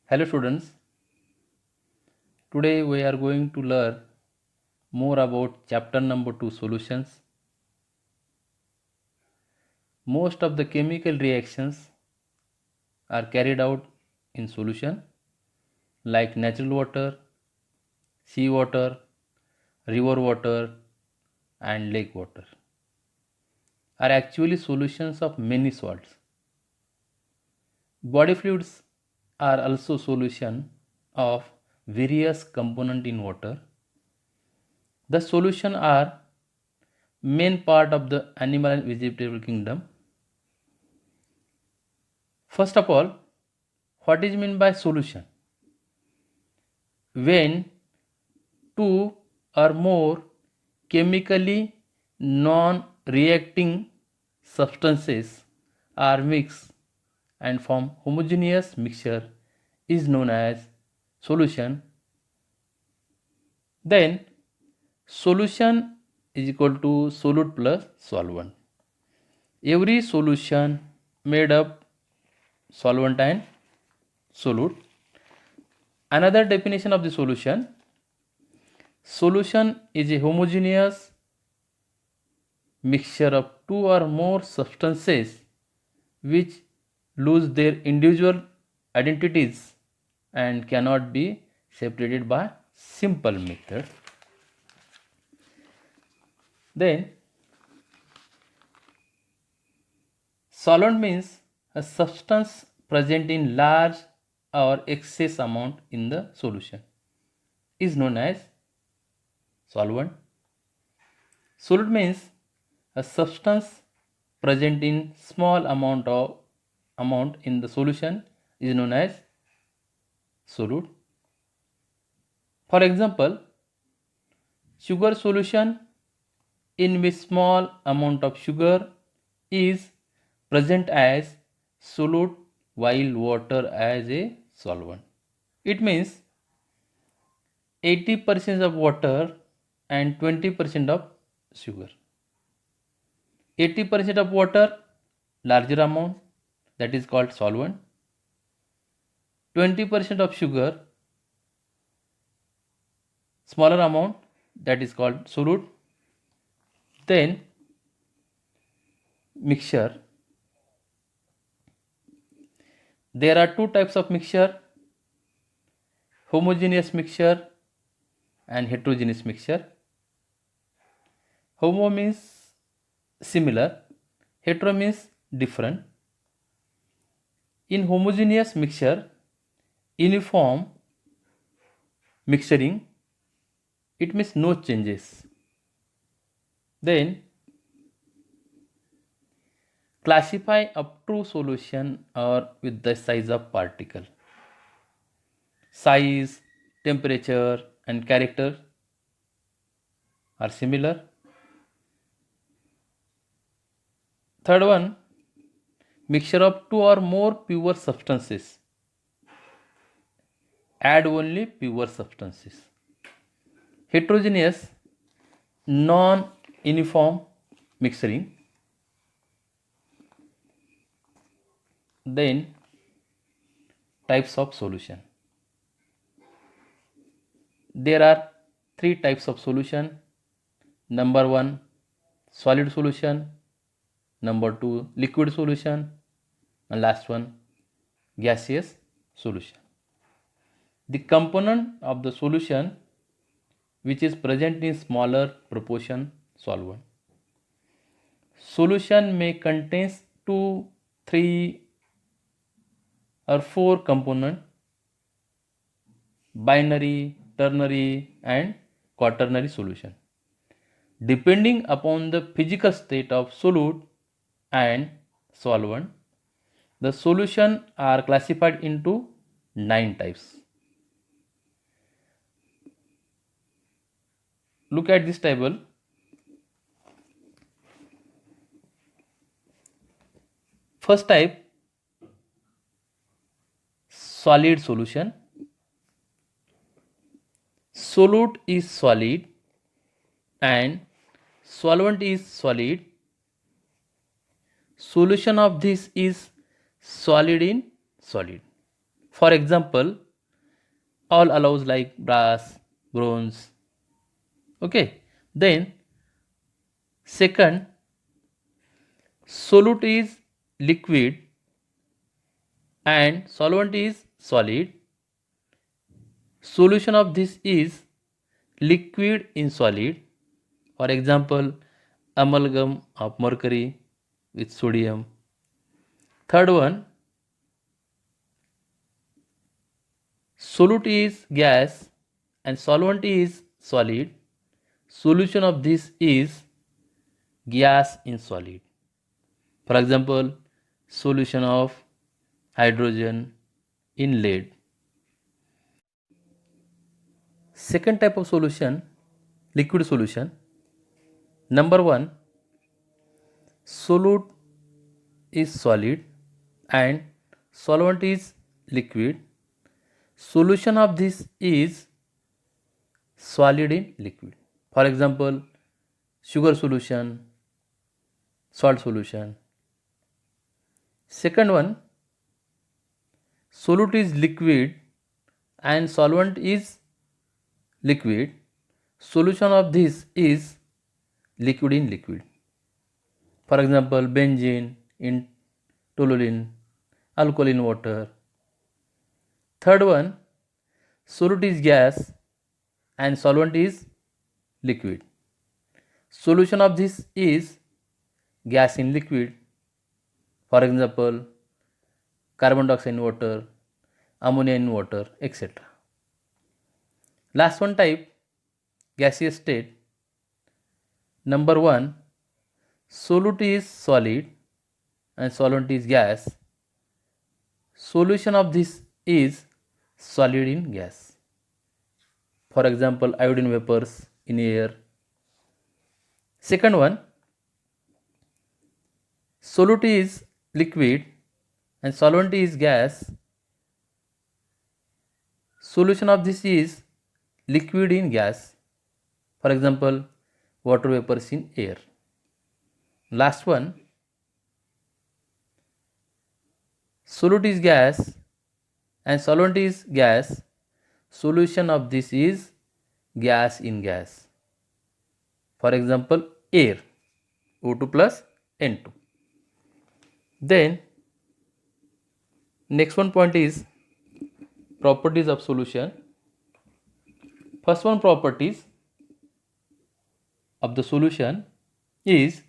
Hello students, today we are going to learn more about chapter number 2 solutions. Most of the chemical reactions are carried out in solution like natural water, sea water, river water and lake water are actually solutions of many salts. Body fluids are also solution of various component in water. The solution are main part of the animal and vegetable kingdom. First of all, what is meant by solution? When two or more chemically non-reacting substances are mixed and form homogeneous mixture is known as solution. Then solution is equal to solute plus solvent. Every solution made up solvent and solute. Another definition of the solution: solution is a homogeneous mixture of two or more substances which lose their individual identities and cannot be separated by simple method. Then solvent means a substance present in large or excess amount in the solution is known as solvent. Solute means a substance present in small amount in the solution is known as solute. For example, sugar solution in which small amount of sugar is present as solute while water as a solvent. It means 80% of water and 20% of sugar. 80% of water, larger amount, that is called solvent. 20% of sugar, smaller amount, that is called solute. Then mixture. There are two types of mixture: homogeneous mixture and heterogeneous mixture. Homo means similar, hetero means different. In homogeneous mixture, uniform mixturing, it means no changes. Then classify a true solution or with the size of particle. Size, temperature and character are similar. Third one, mixture of two or more pure substances. Add only pure substances. Heterogeneous, non-uniform mixturing. Then types of solution. There are three types of solution. Number one, solid solution. Number two, liquid solution. And last one, gaseous solution. The component of the solution which is present in smaller proportion solvent. Solution may contain 2, 3 or 4 component: binary, ternary and quaternary solution. Depending upon the physical state of solute and solvent, the solution are classified into 9 types. Look at this table. First type, solid solution. Solute is solid and solvent is solid. Solution of this is solid in solid. For example, all alloys like brass, bronze. Okay, then second, solute is liquid and solvent is solid. Solution of this is liquid in solid. For example, amalgam of mercury with sodium. Third one, solute is gas and solvent is solid. Solution of this is gas in solid. For example, solution of hydrogen in lead. Second type of solution, liquid solution. Number 1, solute is solid and solvent is liquid. Solution of this is solid in liquid. For example, sugar solution, salt solution. Second one, solute is liquid and solvent is liquid. Solution of this is liquid in liquid. For example, benzene in toluene, alkaline water. Third one, solute is gas and solvent is liquid. Solution of this is gas in liquid. For example, carbon dioxide in water, ammonia in water, etc. Last one type, gaseous state. Number 1, solute is solid and solvent is gas. Solution of this is solid in gas. For example, iodine vapors in air. Second one, solute is liquid and solvent is gas. Solution of this is liquid in gas. For example, water vapors in air. Last one, solute is gas and solvent is gas. Solution of this is gas in gas. For example, air, O2 plus N2. Then next one point is properties of solution. First one properties of the solution is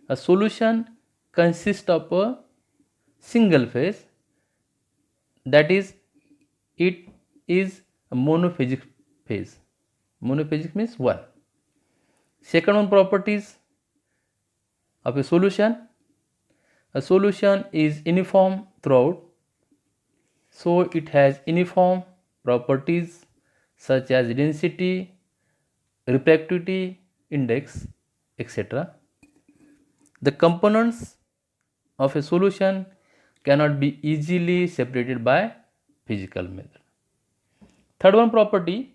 a solution consists of a single phase, that is, it is a monophasic phase. Monophasic means one. Second one properties of a solution is uniform throughout, so it has uniform properties such as density, refractivity index, etc. The components of a solution cannot be easily separated by physical method. Third one property,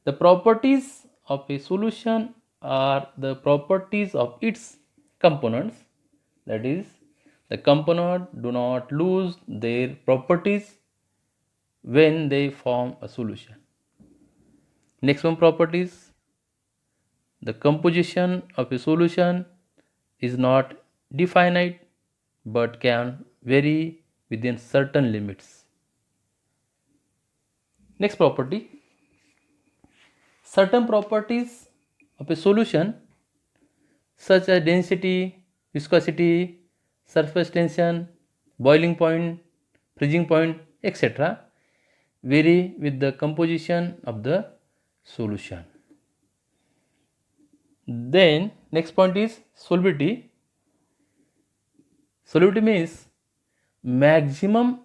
the properties of a solution are the properties of its components, that is, the component do not lose their properties when they form a solution. Next one properties, the composition of a solution is not definite but can vary within certain limits. Next property, certain properties of a solution such as density, viscosity, surface tension, boiling point, freezing point, etc. vary with the composition of the solution. Then next point is solubility. Solubility means maximum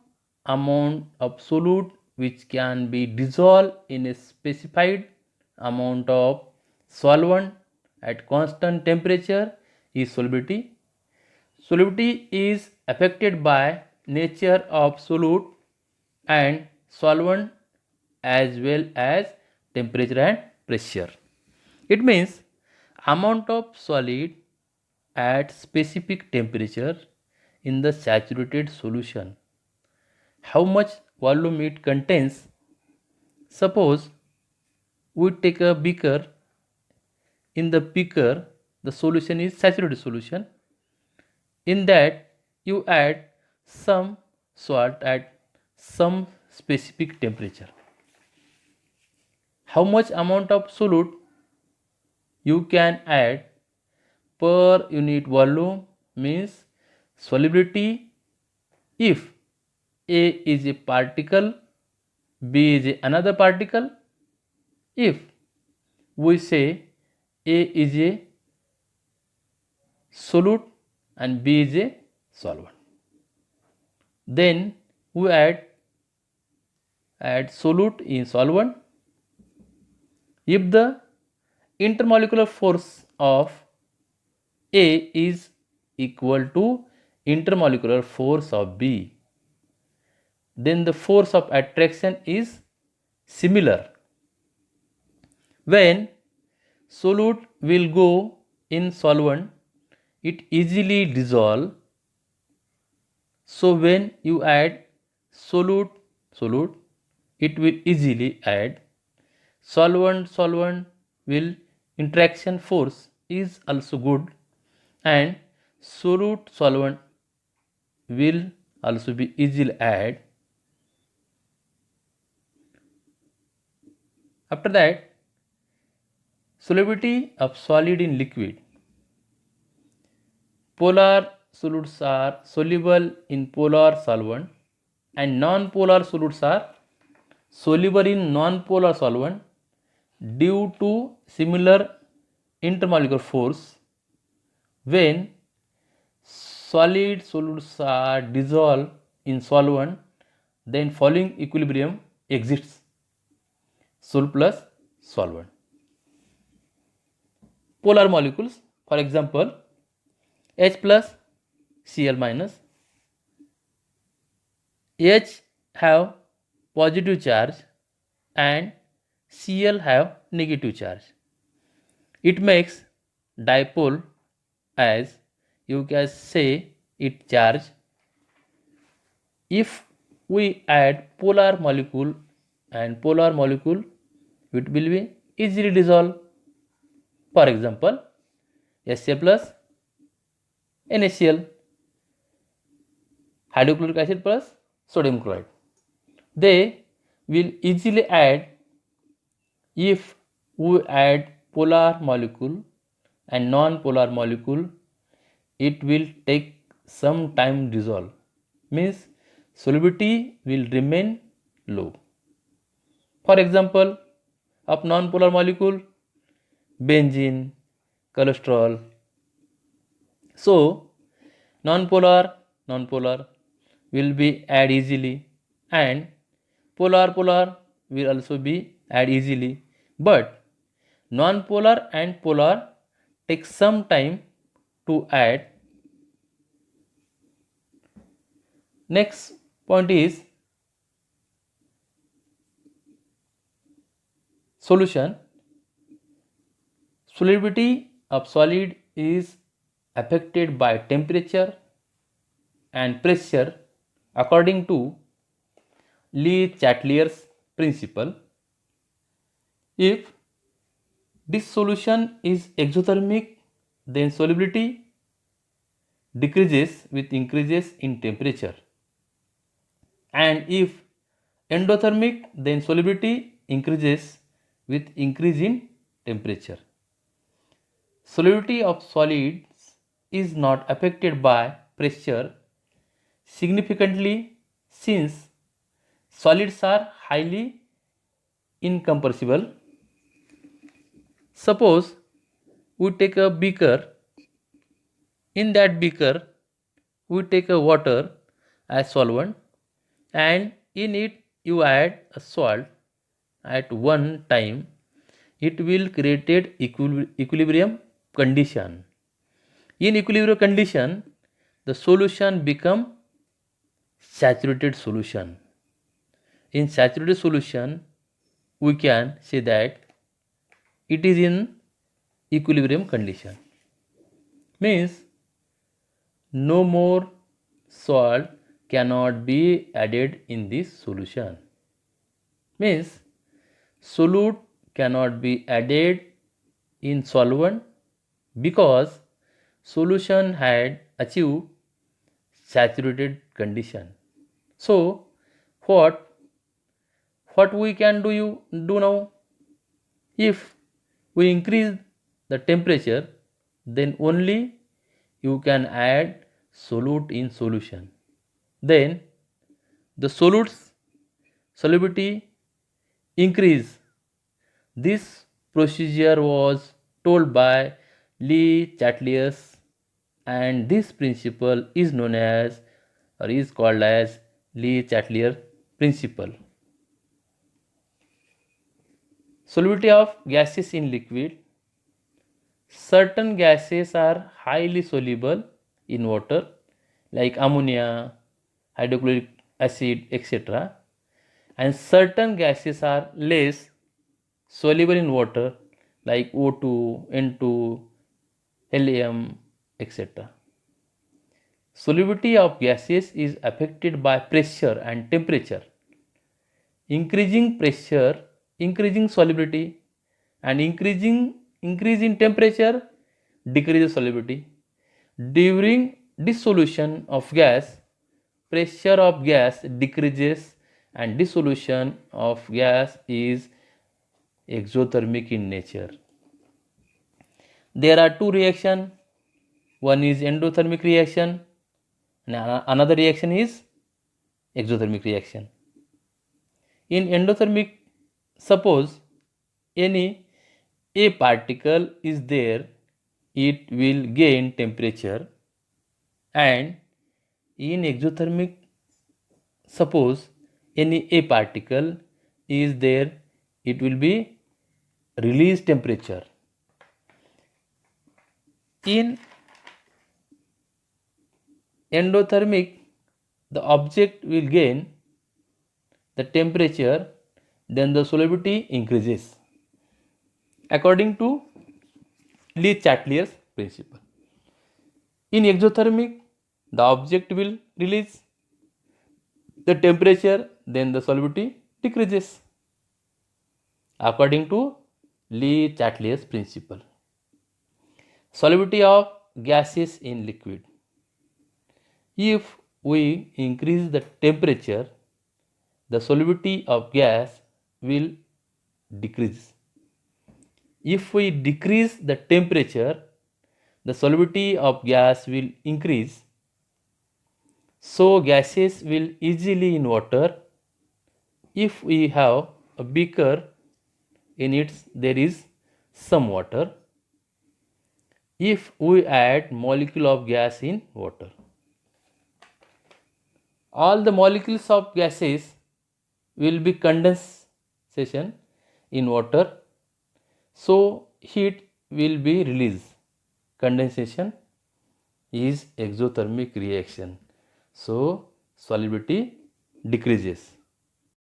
amount of solute which can be dissolved in a specified amount of solvent at constant temperature is solubility. Solubility is affected by nature of solute and solvent as well as temperature and pressure. It means amount of solid at specific temperature in the saturated solution how much volume it contains. Suppose we take a beaker. In the beaker, the solution is saturated solution. In that, you add some salt at some specific temperature. How much amount of solute you can add per unit volume means solubility. If A is a particle, B is another particle. If we say A is a solute and B is a solvent, then we add solute in solvent. If the intermolecular force of A is equal to intermolecular force of B, then the force of attraction is similar. When solute will go in solvent, it easily dissolve. So when you add solute, it will easily add. Solvent will interaction force is also good, and solute solvent will also be easily add. After that, solubility of solid in liquid. Polar solutes are soluble in polar solvent and non-polar solutes are soluble in non-polar solvent due to similar intermolecular force. When solid solutes are dissolved in solvent, then following equilibrium exists: sol plus solvent. Polar molecules, for example, H plus Cl minus. H have positive charge and Cl have negative charge. It makes dipole, as you can say it charge. If we add polar molecule and polar molecule, it will be easily dissolved. For example, Sa plus NaCl, hydrochloric acid plus sodium chloride. They will easily add if we add polar molecule and non-polar molecule. It will take some time dissolve, means solubility will remain low. For example, of non-polar molecule, benzene, cholesterol. So non-polar will be add easily, and polar will also be add easily, but non-polar and polar take some time to add. Next point is solution. Solubility of solid is affected by temperature and pressure according to Le Chatelier's principle. If this solution is exothermic, then solubility decreases with increases in temperature, and if endothermic, then solubility increases with increase in temperature. Solubility of solids is not affected by pressure significantly, since solids are highly incompressible. Suppose we take a beaker. In that beaker, we take a water as solvent, and in it you add a salt at one time. It will create equilibrium condition. In equilibrium condition, the solution become saturated solution. In saturated solution, we can say that it is in equilibrium condition. Means no more salt cannot be added in this solution. Means solute cannot be added in solvent because solution had achieved saturated condition. So what we can do now? If we increase the temperature, then only you can add solute in solution. Then the solute's solubility increase. This procedure was told by Le Chatelier, and this principle is known as or is called as Le Chatelier principle. Solubility of gases in liquid. Certain gases are highly soluble in water like ammonia, hydrochloric acid, etc. And certain gases are less soluble in water like O2, N2, helium, etc. Solubility of gases is affected by pressure and temperature. Increasing pressure, increasing solubility, and increase in temperature decreases solubility. During dissolution of gas, pressure of gas decreases and dissolution of gas is exothermic in nature. There are two reactions. One is endothermic reaction and another reaction is exothermic reaction. In endothermic, suppose any a particle is there, it will gain temperature, and in exothermic, suppose any a particle is there, it will be release temperature. In endothermic, the object will gain the temperature, then the solubility increases according to Le Chatelier's principle. In exothermic, the object will release the temperature, then the solubility decreases according to Le Chatelier's principle. Solubility of gases in liquid. If we increase the temperature, the solubility of gas will decrease. If we decrease the temperature, the solubility of gas will increase. So gases will easily in water. If we have a beaker, in it there is some water. If we add molecule of gas in water, all the molecules of gases will be condensation in water, so heat will be released. Condensation is exothermic reaction, so solubility decreases.